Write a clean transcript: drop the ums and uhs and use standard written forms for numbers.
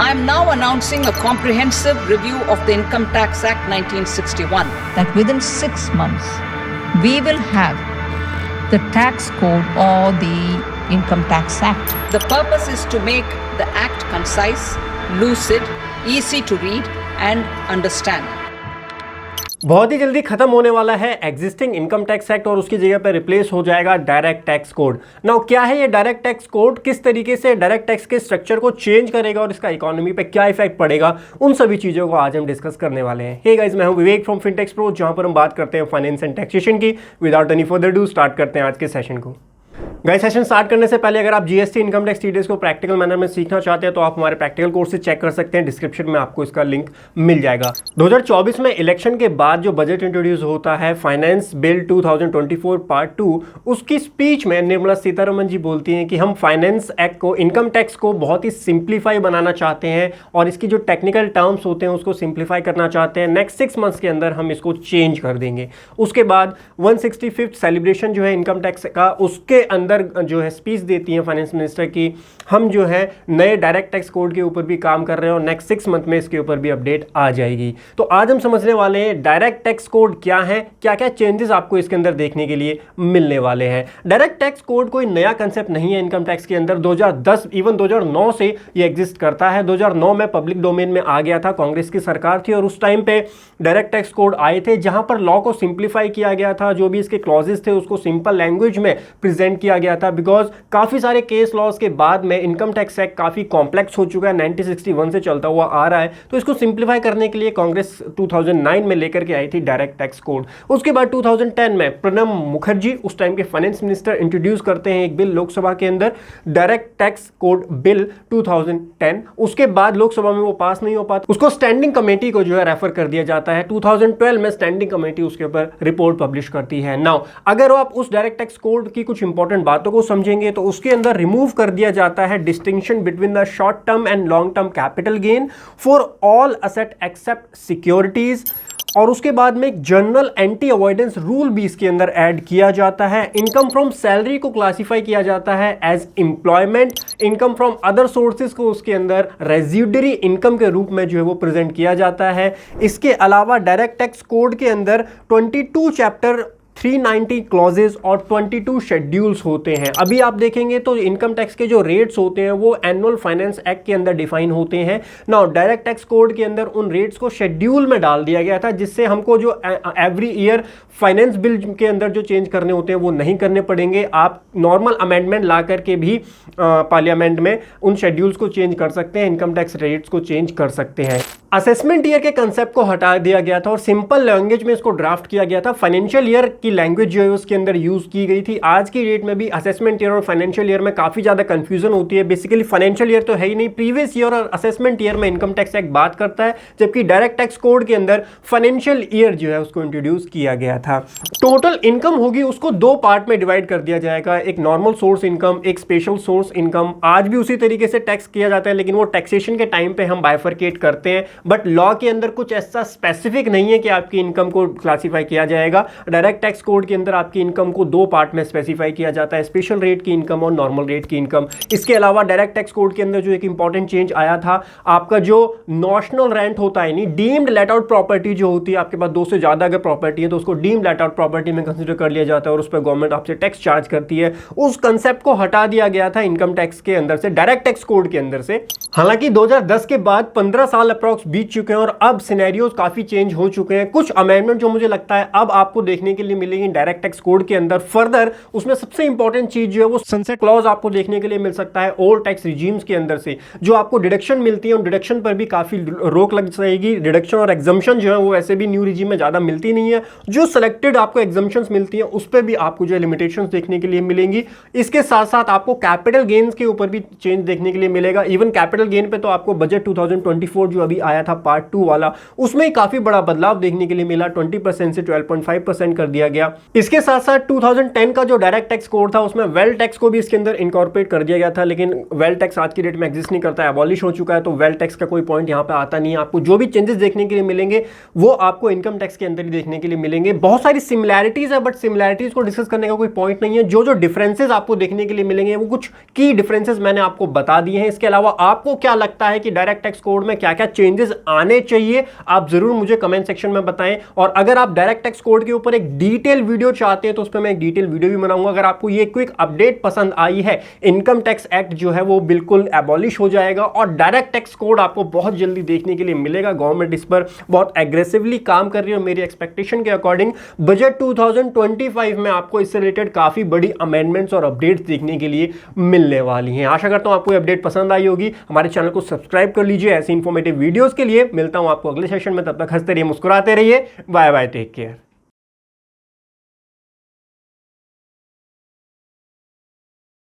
I am now announcing a comprehensive review of the Income Tax Act 1961. That within 6 months, we will have the tax code or the Income Tax Act. The purpose is to make the act concise, lucid, easy to read and understand. बहुत ही जल्दी खत्म होने वाला है existing income tax act और उसकी जगह पर रिप्लेस हो जाएगा डायरेक्ट टैक्स कोड। नाउ क्या है ये डायरेक्ट टैक्स कोड, किस तरीके से डायरेक्ट टैक्स के स्ट्रक्चर को चेंज करेगा और इसका इकोनॉमी पे क्या इफेक्ट पड़ेगा, उन सभी चीज़ों को आज हम डिस्कस करने वाले हैं। हे गाइस, मैं हूं विवेक फ्रॉम फिनटेक्स प्रो, जहां पर हम बात करते हैं फाइनेंस एंड टैक्सेशन की। Without any further do start करते हैं आज के सेशन को। गाइस, सेशन स्टार्ट करने से पहले अगर आप जीएसटी इनकम टैक्स डिटेल्स को प्रैक्टिकल मैनर में सीखना चाहते हैं तो आप हमारे प्रैक्टिकल कोर्स से चेक कर सकते हैं, डिस्क्रिप्शन में आपको इसका लिंक मिल जाएगा। 2024 में इलेक्शन के बाद जो बजट इंट्रोड्यूस होता है फाइनेंस बिल 2024 पार्ट 2, उसकी स्पीच में निर्मला सीतारमण जी बोलती हैं कि हम फाइनेंस एक्ट को, इनकम टैक्स को बहुत ही सिंप्लीफाई बनाना चाहते हैं और इसकी जो टेक्निकल टर्म्स होते हैं उसको सिंप्लीफाई करना चाहते हैं। नेक्स्ट 6 मंथ्स के अंदर हम इसको चेंज कर देंगे। उसके बाद 165th सेलिब्रेशन जो है इनकम टैक्स का, उसके अंदर जो है स्पीच देती हैं फाइनेंस मिनिस्टर की, हम जो है नए डायरेक्ट टैक्स कोड के ऊपर भी काम कर रहे हैं और नेक्स्ट 6 मंथ में इसके ऊपर भी अपडेट आ जाएगी। तो आज हम समझने वाले हैं डायरेक्ट टैक्स कोड क्या है, क्या क्या चेंजेस आपको इसके अंदर देखने के लिए मिलने वाले हैं। डायरेक्ट टैक्स कोड कोई नया कंसेप्ट नहीं है इनकम टैक्स के अंदर। 2010 इवन 2009 से ये एग्जिस्ट करता है। 2009 में पब्लिक डोमेन में आ गया था, कांग्रेस की सरकार थी और उस टाइम पे डायरेक्ट टैक्स कोड आए थे जहां पर लॉ को सिंप्लीफाई किया गया था, जो भी इसके क्लॉजेस थे उसको सिंपल लैंग्वेज में प्रेजेंट किया गया था। बिकॉज काफी सारे केस लॉज के बाद में इनकम टैक्स एक्ट काफी कॉम्प्लेक्स हो चुका है, 1961 से चलता हुआ आ रहा है, तो इसको सिंप्लीफाई करने के लिए कांग्रेस 2009 में लेकर के आई थी डायरेक्ट टैक्स कोड। उसके बाद 2010 में प्रणब मुखर्जी उस टाइम के फाइनेंस मिनिस्टर इंट्रोड्यूस करते हैं एक बिल लोकसभा के अंदर, डायरेक्ट टैक्स कोड बिल 2010। उसके बाद लोकसभा में वो पास नहीं हो पाता, उसको स्टैंडिंग कमेटी को जो है रेफर कर दिया जाता है। 2012 में स्टैंडिंग कमेटी उसके ऊपर रिपोर्ट पब्लिश करती है। नाउ अगर आप उस डायरेक्ट टैक्स कोड की कुछ इंपॉर्टेंट बातों को समझेंगे तो उसके अंदर रिमूव कर दिया जाता है distinction between the short term and long term capital gain for all asset except securities, और उसके बाद में एक जनरल एंटी अवॉइडेंस रूल भी इसके अंदर ऐड किया जाता है। इनकम फ्रॉम सैलरी को क्लासिफाई किया जाता है as employment, income from other sources को उसके अंदर रेजिडरी इनकम के रूप में जो है वो प्रेजेंट किया जाता है। इसके अलावा डायरेक्ट टैक्स कोड के अंदर 22 चैप्टर 390 क्लॉजेज और 22 शेड्यूल्स होते हैं। अभी आप देखेंगे तो इनकम टैक्स के जो रेट्स होते हैं वो एनुअल फाइनेंस एक्ट के अंदर डिफाइन होते हैं। नाउ डायरेक्ट टैक्स कोड के अंदर उन रेट्स को शेड्यूल में डाल दिया गया था, जिससे हमको जो एवरी ईयर फाइनेंस बिल के अंदर जो चेंज करने होते हैं वो नहीं करने पड़ेंगे। आप नॉर्मल अमेंडमेंट ला करके भी पार्लियामेंट में उन शेड्यूल्स को चेंज कर सकते हैं, इनकम टैक्स रेट्स को चेंज कर सकते हैं। असेसमेंट ईयर के कंसेप्ट को हटा दिया गया था और सिंपल लैंग्वेज में इसको ड्राफ्ट किया गया था। फाइनेंशियल ईयर की लैंग्वेज जो है उसके अंदर यूज की गई थी। आज की डेट में भी असेसमेंट ईयर और फाइनेंशियल ईयर में काफी ज्यादा कंफ्यूजन होती है। बेसिकली फाइनेंशियल ईयर तो है ही नहीं, प्रीवियस ईयर और असेसमेंट ईयर में इनकम टैक्स एक्ट बात करता है, जबकि डायरेक्ट टैक्स कोड के अंदर फाइनेंशियल ईयर जो है उसको इंट्रोड्यूस किया गया था। टोटल इनकम होगी उसको 2 पार्ट में डिवाइड कर दिया जाएगा, एक नॉर्मल सोर्स इनकम, एक स्पेशल सोर्स इनकम। आज भी उसी तरीके से टैक्स किया जाता है, लेकिन वो टैक्सेशन के टाइम पे हम बाइफरकेट करते हैं, बट लॉ के अंदर कुछ ऐसा स्पेसिफिक नहीं है कि आपकी इनकम को क्लासिफाई किया जाएगा। डायरेक्ट टैक्स कोड के अंदर आपकी इनकम को 2 पार्ट में स्पेसिफाई किया जाता है, स्पेशल रेट की इनकम और नॉर्मल रेट की इनकम। इसके अलावा डायरेक्ट टैक्स कोड के अंदर जो एक इंपॉर्टेंट चेंज आया था, आपका जो नॉशनल रेंट होता है, नहीं डीम्ड लेट आउट प्रॉपर्टी जो होती है, आपके पास 2 से ज्यादा अगर प्रॉपर्टी है तो उसको डीम्ड लेट आउट प्रॉपर्टी में कंसीडर कर लिया जाता है और उस पर गवर्नमेंट आपसे टैक्स चार्ज करती है। उस कंसेप्ट को हटा दिया गया था इनकम टैक्स के अंदर से, डायरेक्ट टैक्स कोड के अंदर से। हालांकि 2010 के बाद 15 साल अप्रॉक्स बीत चुके हैं और अब सिनेरियोज काफी चेंज हो चुके हैं। कुछ अमेंडमेंट जो मुझे लगता है अब आपको देखने के लिए मिलेंगे डायरेक्ट टैक्स कोड के अंदर। फर्दर उसमें सबसे इंपॉर्टेंट चीज जो है वो सनसेट क्लॉज आपको देखने के लिए मिल सकता है ओल्ड टैक्स रिजीम्स के अंदर से। जो आपको डिडक्शन मिलती है उन डिडक्शन पर भी काफी रोक लग जाएगी। डिडक्शन और एग्जम्पशन जो है वो वैसे भी न्यू रिजीम में ज्यादा मिलती नहीं है। जो सिलेक्टेड आपको एग्जम्पशंस मिलती है उस पर भी आपको जो है लिमिटेशंस देखने के लिए मिलेंगी। इसके साथ साथ आपको कैपिटल गेन्स के ऊपर भी चेंज देखने के लिए मिलेगा। इवन कैपिटल गेन पे तो आपको बजट 2024 जो अभी आया आया था पार्ट 2 वाला, उसमें ही काफी बड़ा बदलाव देखने के लिए मिला, 20% से 12.5% कर दिया गया। इसके साथ साथ 2010 का जो डायरेक्ट टैक्स कोड था उसमें वेल्थ टैक्स को भी इसके अंदर इनकॉर्पोरेट कर दिया गया था, लेकिन वेल्थ टैक्स आज की डेट में एग्जिस्ट नहीं करता है, एबॉलिश हो चुका है, तो वेल्थ टैक्स का कोई पॉइंट यहाँ पे आता नहीं है। आपको जो भी चेंजेस देखने के लिए मिलेंगे वो आपको इनकम टैक्स के अंदर ही देखने के लिए मिलेंगे। बहुत सारी सिमिलैरिटीज है, बट सिमिलैरिटीज को डिस्कस करने का कोई पॉइंट नहीं है। जो जो डिफरेंसेस आपको देखने के लिए मिलेंगे वो कुछ की डिफरेंसेस मैंने आपको बता दिए हैं। इसके अलावा आपको क्या लगता है कि डायरेक्ट टैक्स कोड में क्या क्या चेंजेस आने चाहिए, आप जरूर मुझे कमेंट सेक्शन में बताएं। और अगर आप डायरेक्ट टैक्स कोड के ऊपर एक डिटेल वीडियो चाहते हैं तो उस पर मैं एक डिटेल वीडियो भी बनाऊंगा। अगर आपको ये क्विक अपडेट पसंद आई है, इनकम टैक्स एक्ट जो है वो बिल्कुल एबॉलिश हो जाएगा और डायरेक्ट टैक्स कोड आपको बहुत जल्दी देखने के लिए मिलेगा। गवर्नमेंट इस पर बहुत एग्रेसिवली काम कर रही है और मेरी एक्सपेक्टेशन के अकॉर्डिंग बजट 2025 में आपको इससे रिलेटेड काफी बड़ी अमेंडमेंट्स और अपडेट्स देखने के लिए मिलने वाली हैं। आशा करता हूं आपको अपडेट पसंद आई होगी। हमारे चैनल को सब्सक्राइब कर लीजिए ऐसी इंफॉर्मेटिव वीडियोस के लिए। मिलता हूं आपको अगले सेशन में, तब तक हंसते रहिए, मुस्कुराते रहिए। Bye bye, take care.